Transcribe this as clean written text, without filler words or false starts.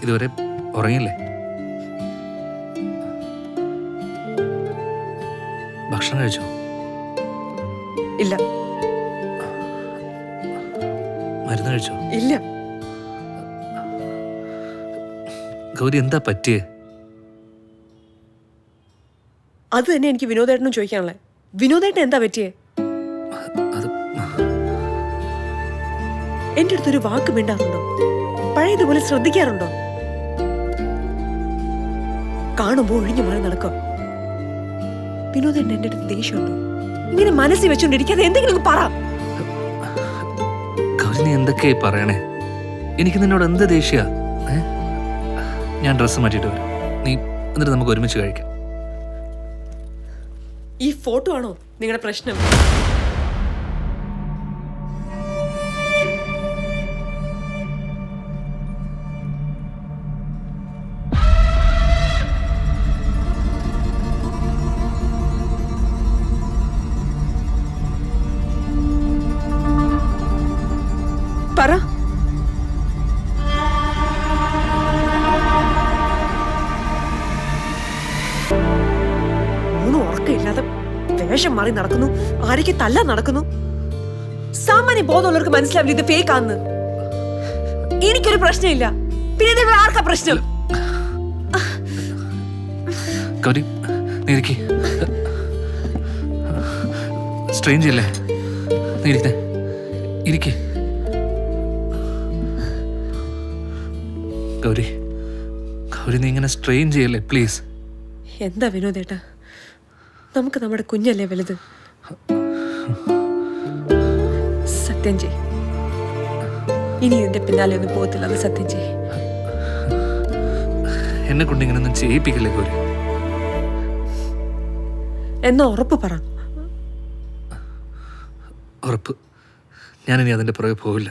ഇതുവരെ ഉറങ്ങിയില്ലേ? ഭക്ഷണം കഴിച്ചോ? ഇല്ല. മരുന്ന് കഴിച്ചോ? ഇല്ല. ഗൗരി, എന്താ പറ്റിയേ? അത് തന്നെ എനിക്ക് വിനോദേട്ടനും ചോദിക്കാനുള്ളേ. വിനോദേട്ടൻ എന്താ പറ്റിയേ? അത് എന്റെ അടുത്തൊരു വാക്ക് മിണ്ടാറുണ്ടോ? പഴയതുപോലെ ശ്രദ്ധിക്കാറുണ്ടോ? കാണുമ്പോ ഒഴിഞ്ഞു മാറി നടക്കും. വിനോദേട്ടൻ എന്റെ അടുത്ത് ദേഷ്യമുണ്ടോ? ഇങ്ങനെ മനസ്സിൽ വെച്ചോണ്ടിരിക്കാതെ എന്തെങ്കിലും പറ. ഗൗരി, നീ എന്തൊക്കെയായി പറയണേ? എനിക്ക് നിന്നോട് എന്ത് ദേഷ്യ? ഞാൻ ഡ്രസ്സ് മാറ്റിയിട്ട് വരാം. നീ എന്നിട്ട് നമുക്ക് ഒരുമിച്ച് കഴിക്കാം. ഈ ഫോട്ടോ ആണോ നിങ്ങളുടെ പ്രശ്നം? പറ. ഉറക്കമില്ലാതെ വേഷം മാറി നടക്കുന്നു, ആരൊക്കെ തല്ലാൻ നടക്കുന്നു. സാമാന്യ ബോധമുള്ളവർക്ക് മനസ്സിലാവില്ല ഇത് ഫേക്ക് ആണെന്ന്. എനിക്കൊരു പ്രശ്നമില്ല, പിന്നെ ആർക്കാ പ്രശ്നം? ഗൗരി, നീ ഇരിക്ക്. സ്ട്രെയിൻ അല്ലേ? നീ ഇരിക്കേ. ഗൗരി, ഗൗരി, നീ ഇങ്ങനെ സ്ട്രെയിൻ ചെയ്യല്ലേ പ്ലീസ്. എന്താ വിനോദേട്ടാ, നമുക്ക് നമ്മുടെ കുഞ്ഞല്ലേ വലുത്. സത്യം ചെയ്, ഇനി ഇതിന്റെ പിന്നാലെ ഒന്നും പോകത്തില്ല. അത് സത്യം ചെയ്. എന്നെ കൊണ്ട് ഇങ്ങനൊന്നും ചെയ്യിപ്പിക്കല്ലേ ഗൗരി. എന്നാ ഉറപ്പ് പറ. ഉറപ്പ്, ഞാനിനി അതിന്റെ പുറകെ പോവില്ല.